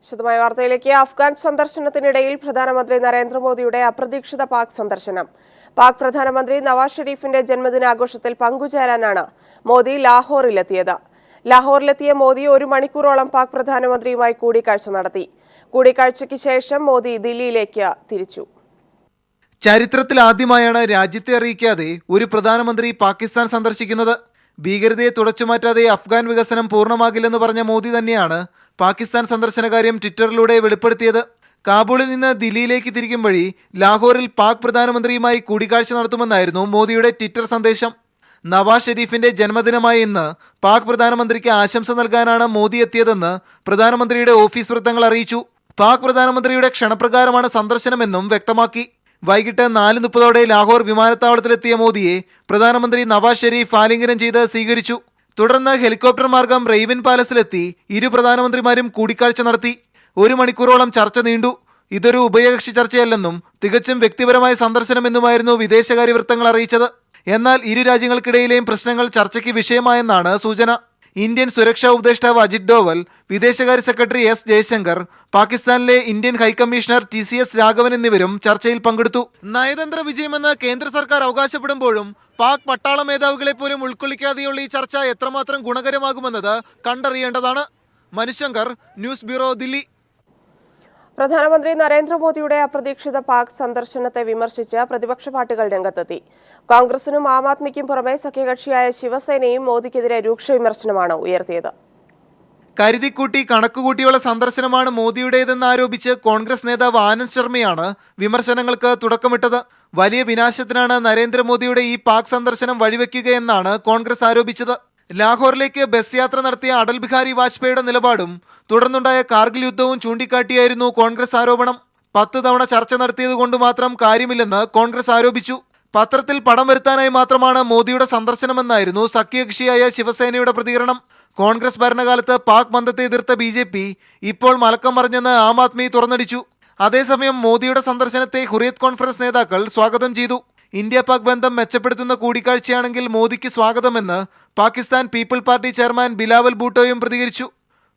വിശദമായ വാർത്തയിലേക്ക്. അഫ്ഗാൻ സന്ദർശനത്തിനിടയിൽ പ്രധാനമന്ത്രി നരേന്ദ്രമോദിയുടെ അപ്രതീക്ഷിത പാക് സന്ദർശനം. പാക് പ്രധാനമന്ത്രി നവാസ് ഷെരീഫിന്റെ ജന്മദിനാഘോഷത്തിൽ പങ്കുചേരാനാണ് മോദി ലാഹോറിലെത്തിയത്. ലാഹോറിലെത്തിയ മോദി 1 മണിക്കൂറോളം പാക് പ്രധാനമന്ത്രിയുമായി കൂടിക്കാഴ്ച നടത്തി. കൂടിക്കാഴ്ചയ്ക്ക് ശേഷം മോദി ദില്ലിയിലേക്ക് തിരിച്ചു. ചരിത്രത്തിൽ ആദ്യമായാണ് രാജ്യത്തെ അറിയിക്കാതെ ഒരു പ്രധാനമന്ത്രി പാകിസ്ഥാൻ സന്ദർശിക്കുന്നത്. ഭീകരതയെ തുടച്ചുമാറ്റാതെ അഫ്ഗാൻ വികസനം പൂർണ്ണമാകില്ലെന്ന് പറഞ്ഞ മോദി തന്നെയാണ് പാകിസ്ഥാൻ സന്ദർശനകാര്യം ട്വിറ്ററിലൂടെ വെളിപ്പെടുത്തിയത്. കാബൂളിൽ നിന്ന് ദില്ലിയിലേക്ക് തിരിക്കും വഴി ലാഹോറിൽ പാക് പ്രധാനമന്ത്രിയുമായി കൂടിക്കാഴ്ച നടത്തുമെന്നായിരുന്നു മോദിയുടെ ട്വിറ്റർ സന്ദേശം. നവാസ് ഷെരീഫിന്റെ ജന്മദിനമായ ഇന്ന് പാക് പ്രധാനമന്ത്രിക്ക് ആശംസ നൽകാനാണ് മോദി എത്തിയതെന്ന് പ്രധാനമന്ത്രിയുടെ ഓഫീസ് വൃത്തങ്ങൾ അറിയിച്ചു. പാക് പ്രധാനമന്ത്രിയുടെ ക്ഷണപ്രകാരമാണ് സന്ദർശനമെന്നും വ്യക്തമാക്കി. വൈകിട്ട് 4:30 ലാഹോർ വിമാനത്താവളത്തിലെത്തിയ മോദിയെ പ്രധാനമന്ത്രി നവാസ് ഷെരീഫ് ആലിംഗനം ചെയ്ത് സ്വീകരിച്ചു. തുടർന്ന് ഹെലികോപ്റ്റർ മാർഗം റെയ്വൻ പാലസിലെത്തി ഇരു പ്രധാനമന്ത്രിമാരും കൂടിക്കാഴ്ച നടത്തി. 1 മണിക്കൂറോളം ചർച്ച നീണ്ടു. ഇതൊരു ഉഭയകക്ഷി ചർച്ചയല്ലെന്നും തികച്ചും വ്യക്തിപരമായ സന്ദർശനമെന്നുമായിരുന്നു വിദേശകാര്യ വൃത്തങ്ങൾ അറിയിച്ചത്. എന്നാൽ ഇരു രാജ്യങ്ങൾക്കിടയിലെയും പ്രശ്നങ്ങൾ ചർച്ചയ്ക്ക് വിഷയമായെന്നാണ് സൂചന. ഇന്ത്യൻ സുരക്ഷാ ഉപദേഷ്ടാവ് അജിത് ഡോവൽ, വിദേശകാര്യ സെക്രട്ടറി എസ് ജയശങ്കർ, പാകിസ്ഥാനിലെ ഇന്ത്യൻ ഹൈക്കമ്മീഷണർ TCS രാഘവൻ എന്നിവരും ചർച്ചയിൽ പങ്കെടുത്തു. നയതന്ത്ര വിജയമെന്ന് കേന്ദ്ര സർക്കാർ അവകാശപ്പെടുമ്പോഴും പാക് പട്ടാള മേധാവികളെ പോലും ഉൾക്കൊള്ളിക്കാതെയുള്ള ഈ ചർച്ച എത്രമാത്രം ഗുണകരമാകുമെന്നത് കണ്ടറിയേണ്ടതാണ്. Manushankar, news bureau, Delhi. പ്രധാനമന്ത്രി നരേന്ദ്രമോദിയുടെ അപ്രതീക്ഷിത പാക് സന്ദർശനത്തെ വിമർശിച്ച് പ്രതിപക്ഷ പാർട്ടികൾ രംഗത്തെത്തി. കോൺഗ്രസിനും ആം ആദ്മിക്കും പുറമെ സഖ്യകക്ഷിയായ ശിവസേനയും മോദിക്കെതിരെ രൂക്ഷ വിമർശനമാണ് ഉയർത്തിയത്. കരുതിക്കൂട്ടി കണക്കുകൂട്ടിയുള്ള സന്ദർശനമാണ് മോദിയുടേതെന്ന് ആരോപിച്ച് കോൺഗ്രസ് നേതാവ് ആനന്ദ് ശർമ്മയാണ് വിമർശനങ്ങൾക്ക് തുടക്കമിട്ടത്. വലിയ വിനാശത്തിനാണ് നരേന്ദ്രമോദിയുടെ ഈ പാക് സന്ദർശനം വഴിവെക്കുകയെന്നാണ് കോൺഗ്രസ് ആരോപിച്ചത്. ലാഹോറിലേക്ക് ബസ് യാത്ര നടത്തിയ അടൽ ബിഹാരി വാജ്പേയിയുടെ നിലപാടും തുടർന്നുണ്ടായ കാർഗിൽ യുദ്ധവും ചൂണ്ടിക്കാട്ടിയായിരുന്നു കോൺഗ്രസ് ആരോപണം. 10 തവണ ചർച്ച നടത്തിയത് കൊണ്ട് മാത്രം കാര്യമില്ലെന്ന് കോൺഗ്രസ് ആരോപിച്ചു. പത്രത്തിൽ പടം വരുത്താനായി മാത്രമാണ് മോദിയുടെ സന്ദർശനമെന്നായിരുന്നു സഖ്യകക്ഷിയായ ശിവസേനയുടെ പ്രതികരണം. കോൺഗ്രസ് ഭരണകാലത്ത് പാക് ബന്ധത്തെ എതിർത്ത BJP ഇപ്പോൾ മലക്കം മറിഞ്ഞെന്ന് ആം ആദ്മി തുറന്നടിച്ചു. അതേസമയം മോദിയുടെ സന്ദർശനത്തെ ഹുറിയത്ത് കോൺഫറൻസ് നേതാക്കൾ സ്വാഗതം ചെയ്തു. ഇന്ത്യ പാക് ബന്ധം മെച്ചപ്പെടുത്തുന്ന കൂടിക്കാഴ്ചയാണെങ്കിൽ മോദിക്ക് സ്വാഗതമെന്ന് Pakistan people party chairman Bilawal ഭൂട്ടോയും പ്രതികരിച്ചു.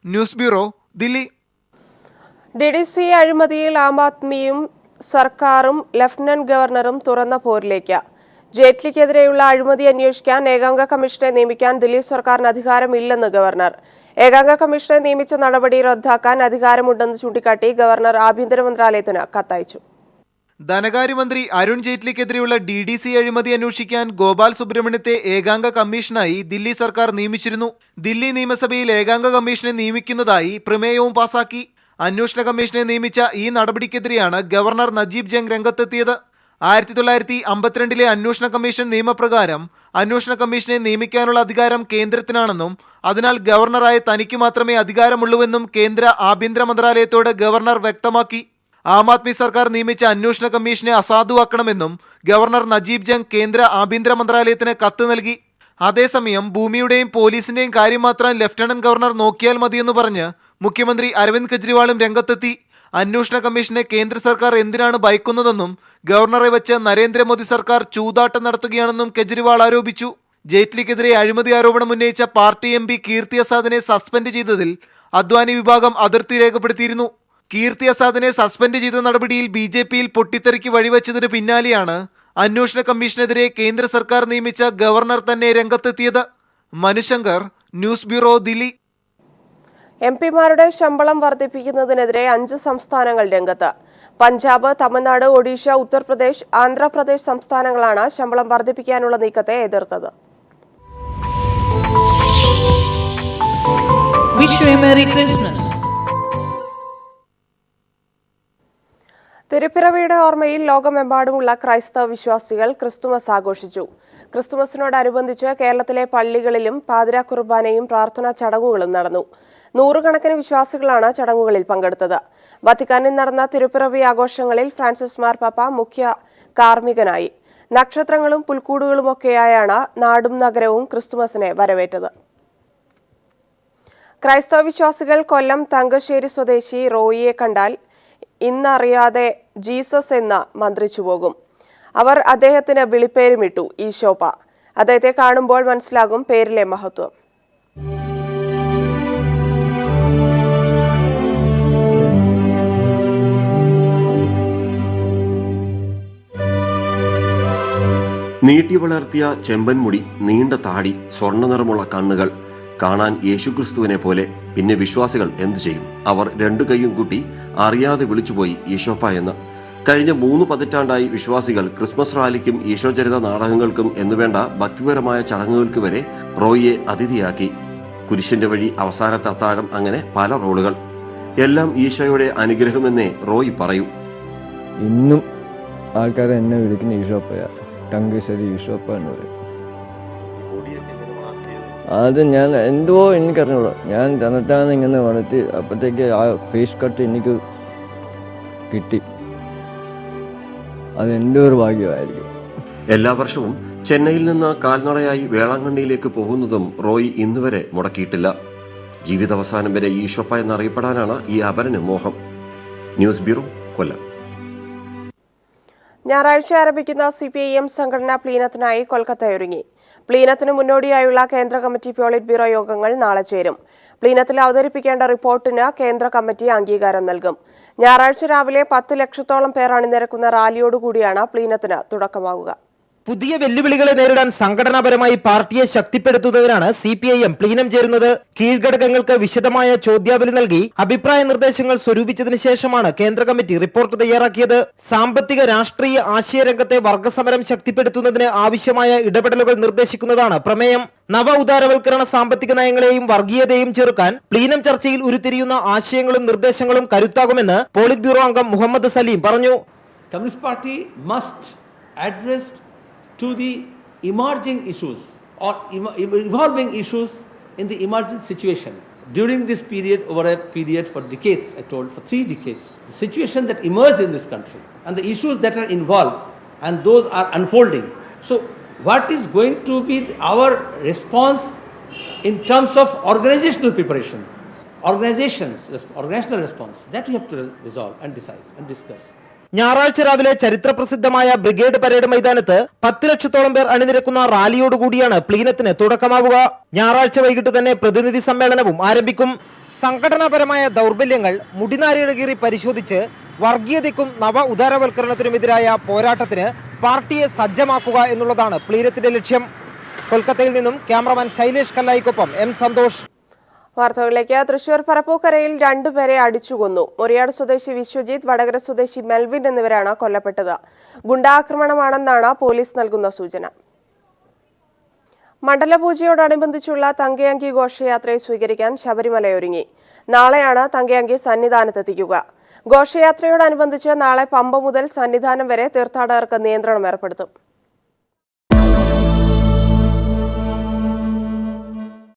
News bureau, Delhi. DDC അഴിമതിയിൽ ആം ആദ്മിയും സർക്കാരും ലഫ്റ്റനന്റ് ഗവർണറും തുറന്ന പോരിലേക്ക്. ജെയ്റ്റ്ലിക്കെതിരെയുള്ള അഴിമതി അന്വേഷിക്കാൻ ഏകാംഗ കമ്മീഷനെ നിയമിക്കാൻ ദില്ലി സർക്കാരിന് അധികാരമില്ലെന്ന് ഗവർണർ. ഏകാംഗ കമ്മീഷനെ നിയമിച്ച നടപടി റദ്ദാക്കാൻ അധികാരമുണ്ടെന്ന് ചൂണ്ടിക്കാട്ടി ഗവർണർ ആഭ്യന്തര മന്ത്രാലയത്തിന് കത്തയച്ചു. ധനകാര്യമന്ത്രി അരുൺ ജെയ്റ്റ്ലിക്കെതിരെയുള്ള DDC അഴിമതി അന്വേഷിക്കാൻ ഗോപാൽ സുബ്രഹ്മണ്യത്തെ ഏകാംഗ കമ്മീഷനായി ദില്ലി സർക്കാർ നിയമിച്ചിരുന്നു. ദില്ലി നിയമസഭയിൽ ഏകാംഗ കമ്മീഷനെ നിയമിക്കുന്നതായി പ്രമേയവും പാസാക്കി. അന്വേഷണ കമ്മീഷനെ നിയമിച്ച ഈ നടപടിക്കെതിരെയാണ് ഗവർണർ നജീബ് ജംഗ് രംഗത്തെത്തിയത്. 1952 അന്വേഷണ കമ്മീഷൻ നിയമപ്രകാരം അന്വേഷണ കമ്മീഷനെ നിയമിക്കാനുള്ള അധികാരം കേന്ദ്രത്തിനാണെന്നും അതിനാൽ ഗവർണറായ തനിക്ക് മാത്രമേ അധികാരമുള്ളൂവെന്നും കേന്ദ്ര ആഭ്യന്തര മന്ത്രാലയത്തോട് ഗവർണർ വ്യക്തമാക്കി. ആം ആദ്മി സർക്കാർ നിയമിച്ച അന്വേഷണ കമ്മീഷനെ അസാധുവാക്കണമെന്നും ഗവർണർ നജീബ് ജംഗ് കേന്ദ്ര ആഭ്യന്തര മന്ത്രാലയത്തിന് കത്ത് നൽകി. അതേസമയം ഭൂമിയുടെയും പോലീസിന്റെയും കാര്യം മാത്രം ലഫ്റ്റനന്റ് ഗവർണർ നോക്കിയാൽ മതിയെന്ന് പറഞ്ഞ് മുഖ്യമന്ത്രി അരവിന്ദ് കെജ്രിവാളും രംഗത്തെത്തി. അന്വേഷണ കമ്മീഷനെ കേന്ദ്ര സർക്കാർ എന്തിനാണ് ഭയക്കുന്നതെന്നും ഗവർണറെ വെച്ച് നരേന്ദ്രമോദി സർക്കാർ ചൂതാട്ടം നടത്തുകയാണെന്നും കെജ്രിവാൾ ആരോപിച്ചു. ജെയ്റ്റ്ലിക്കെതിരെ അഴിമതി ആരോപണം ഉന്നയിച്ച പാർട്ടി MP കീർത്തി അസാദിനെ സസ്പെൻഡ് ചെയ്തതിൽ അദ്വാനി വിഭാഗം അതൃപ്തി രേഖപ്പെടുത്തിയിരുന്നു. കീർത്തി അസാദിനെ സസ്പെൻഡ് ചെയ്ത നടപടിയിൽ BJPയിൽ പൊട്ടിത്തെറിക്ക് വഴിവെച്ചതിന് പിന്നാലെയാണ് അന്വേഷണ കമ്മീഷനെതിരെ കേന്ദ്ര സർക്കാർ നിയമിച്ച ഗവർണർ തന്നെ രംഗത്തെത്തിയത്. Manushankar, news bureau, Delhi. MP-മാരുടെ ശമ്പളം വർദ്ധിപ്പിക്കുന്നതിനെതിരെ 5 സംസ്ഥാനങ്ങൾ രംഗത്ത്. പഞ്ചാബ്, തമിഴ്നാട്, ഒഡീഷ, ഉത്തർപ്രദേശ്, ആന്ധ്രാപ്രദേശ് സംസ്ഥാനങ്ങളാണ് ശമ്പളം വർദ്ധിപ്പിക്കാനുള്ള നീക്കത്തെ എതിർത്തത്. തിരുപ്പിറവിയുടെ ഓർമ്മയിൽ ലോകമെമ്പാടുമുള്ള ക്രൈസ്തവ വിശ്വാസികൾ ക്രിസ്തുമസ് ആഘോഷിച്ചു. ക്രിസ്തുമസിനോടനുബന്ധിച്ച് കേരളത്തിലെ പള്ളികളിലും പാതിരാ കുർബാനയും പ്രാർത്ഥനാ ചടങ്ങുകളും നടന്നു. 100 കണക്കിന് വിശ്വാസികളാണ് ചടങ്ങുകളിൽ പങ്കെടുത്തത്. വത്തിക്കാനിൽ നടന്ന തിരുപ്പിറവി ആഘോഷങ്ങളിൽ ഫ്രാൻസിസ് മാർപ്പാപ്പ മുഖ്യ കാർമ്മികനായി. നക്ഷത്രങ്ങളും പുൽക്കൂടുകളുമൊക്കെയായാണ് നാടും നഗരവും ക്രിസ്തുമസിനെ വരവേറ്റത്. ക്രൈസ്തവ വിശ്വാസികൾ കൊല്ലം തങ്കശ്ശേരി സ്വദേശി റോയിയെ കണ്ടാൽ ഇന്നറിയാതെ ജീസസ് എന്ന് മന്ത്രിച്ചു പോകും. അവർ അദ്ദേഹത്തിന് വിളിപ്പേരുമിട്ടു ഈശോപ്പ. അദ്ദേഹത്തെ കാണുമ്പോൾ മനസ്സിലാകും പേരിലെ മഹത്വം. നീട്ടി വളർത്തിയ ചെമ്പൻ മുടി, നീണ്ട താടി, സ്വർണ്ണ നിറമുള്ള കണ്ണുകൾ, കാണാൻ യേശുക്രിസ്തുവിനെ പോലെ. പിന്നെ വിശ്വാസികൾ എന്തു ചെയ്യും? അവർ രണ്ടു കൈയും കൂട്ടി അറിയാതെ വിളിച്ചുപോയി ഈശോപ്പ എന്ന്. കഴിഞ്ഞ 3 പതിറ്റാണ്ടായി വിശ്വാസികൾ ക്രിസ്മസ് റാലിക്കും ഈശോചരിത നാടകങ്ങൾക്കും എന്നുവേണ്ട ഭക്തിപരമായ ചടങ്ങുകൾക്ക് വരെ റോയിയെ അതിഥിയാക്കി. കുരിശിന്റെ വഴി, അവസാനത്തെ അത്താഴം, അങ്ങനെ പല റോളുകൾ. എല്ലാം ഈശോയുടെ അനുഗ്രഹമെന്നേ റോയി പറയൂ. ഇന്നും ആൾക്കാർ എന്നെ വിളിക്കുന്ന ഈശോപ്പയ, ടങ്കശ്ശേരി ഈശോപ്പ എന്ന് പറയും. അത് ഞാൻ എന്തോ എനിക്കറിഞ്ഞൂടാ. ഞാൻ തന്നെത്താന്ന് ഇങ്ങനെ വളർത്തി, അപ്പോഴത്തേക്ക് ആ ഫേസ് കട്ട് എനിക്ക് കിട്ടി. അതെൻ്റെ ഒരു ഭാഗ്യമായിരിക്കും. എല്ലാ വർഷവും ചെന്നൈയിൽ നിന്ന് കാൽനടയായി വേളാങ്കണ്ണിയിലേക്ക് പോകുന്നതും റോയി ഇന്നുവരെ മുടക്കിയിട്ടില്ല. ജീവിതാവസാനം വരെ ഈശോപ്പ എന്നറിയപ്പെടാനാണ് ഈ അപരന് മോഹം. ന്യൂസ് ബ്യൂറോ, കൊല്ലം. ഞായറാഴ്ച ആരംഭിക്കുന്ന CPIM സംഘടനാ പ്ലീനത്തിനായി കൊൽക്കത്തയൊരുങ്ങി. പ്ലീനത്തിന് മുന്നോടിയായുള്ള കേന്ദ്ര കമ്മിറ്റി പോളിറ്റ് ബ്യൂറോ യോഗങ്ങൾ നാളെ ചേരും. പ്ലീനത്തിൽ അവതരിപ്പിക്കേണ്ട റിപ്പോർട്ടിന് കേന്ദ്ര കമ്മിറ്റി അംഗീകാരം നൽകും. ഞായറാഴ്ച രാവിലെ 10 ലക്ഷത്തോളം പേർ അണിനിരക്കുന്ന റാലിയോടുകൂടിയാണ് പ്ലീനത്തിന് തുടക്കമാകുക. പുതിയ വെല്ലുവിളികളെ നേരിടാൻ സംഘടനാപരമായി പാർട്ടിയെ ശക്തിപ്പെടുത്തുന്നതിനാണ് CPIM പ്ലീനം ചേരുന്നത്. കീഴ്ഘടകങ്ങൾക്ക് വിശദമായ ചോദ്യാവലി നൽകി അഭിപ്രായ നിർദ്ദേശങ്ങൾ സ്വരൂപിച്ചതിന് ശേഷമാണ് കേന്ദ്ര കമ്മിറ്റി റിപ്പോർട്ട് തയ്യാറാക്കിയത്. സാമ്പത്തിക രാഷ്ട്രീയ ആശയരംഗത്തെ വർഗസമരം ശക്തിപ്പെടുത്തുന്നതിന് ആവശ്യമായ ഇടപെടലുകൾ നിർദ്ദേശിക്കുന്നതാണ് പ്രമേയം. നവ ഉദാരവൽക്കരണ സാമ്പത്തിക നയങ്ങളെയും വർഗീയതയും ചെറുക്കാൻ പ്ലീനം ചർച്ചയിൽ ഉരുത്തിരിയുന്ന ആശയങ്ങളും നിർദ്ദേശങ്ങളും കരുത്താകുമെന്ന് പോളിറ്റ് ബ്യൂറോ അംഗം മുഹമ്മദ് സലീം പറഞ്ഞു. Communist Party must address to the emerging issues or evolving issues in the emergent situation. During this period, over a period for decades, I told, for 3 decades, the situation that emerged in this country and the issues that are involved, and those are unfolding. So what is going to be our response in terms of organizational preparation, organizational response, that we have to resolve and decide and discuss. ഞായറാഴ്ച രാവിലെ ചരിത്രപ്രസിദ്ധമായ brigade parade മൈതാനത്ത് 10 ലക്ഷത്തോളം പേർ അണിനിരക്കുന്ന റാലിയോടുകൂടിയാണ് പ്ലീനത്തിന് തുടക്കമാവുക. ഞായറാഴ്ച വൈകിട്ട് തന്നെ പ്രതിനിധി സമ്മേളനവും ആരംഭിക്കും. സംഘടനാപരമായ ദൗർബല്യങ്ങൾ മുടിനാരിഴകീറി പരിശോധിച്ച് വർഗീയതയ്ക്കും നവ ഉദാരവൽക്കരണത്തിനുമെതിരായ പോരാട്ടത്തിന് പാർട്ടിയെ സജ്ജമാക്കുക എന്നുള്ളതാണ് പ്ലീനത്തിന്റെ ലക്ഷ്യം. കൊൽക്കത്തയിൽ നിന്നും ക്യാമറമാൻ ശൈലേഷ് കല്ലായിക്കൊപ്പം M. സന്തോഷ്. വാർത്തകളിലേക്ക്. തൃശൂർ പറപ്പൂക്കരയിൽ 2 പേരെ അടിച്ചുകൊന്നു. മുറിയാട് സ്വദേശി വിശ്വജിത്ത്, വടകര സ്വദേശി മെൽവിൻ എന്നിവരാണ് കൊല്ലപ്പെട്ടത്. ഗുണ്ടാക്രമണമാണെന്നാണ് പോലീസ് നൽകുന്ന സൂചന. മണ്ഡലപൂജയോടനുബന്ധിച്ചുള്ള തങ്കയങ്കി ഘോഷയാത്രയെ സ്വീകരിക്കാൻ ശബരിമലയൊരുങ്ങി. നാളെയാണ് തങ്കയങ്കി സന്നിധാനത്തെത്തിക്കുക. ഘോഷയാത്രയോടനുബന്ധിച്ച് നാളെ പമ്പ മുതൽ സന്നിധാനം വരെ തീർത്ഥാടകർക്ക് നിയന്ത്രണം ഏർപ്പെടുത്തും.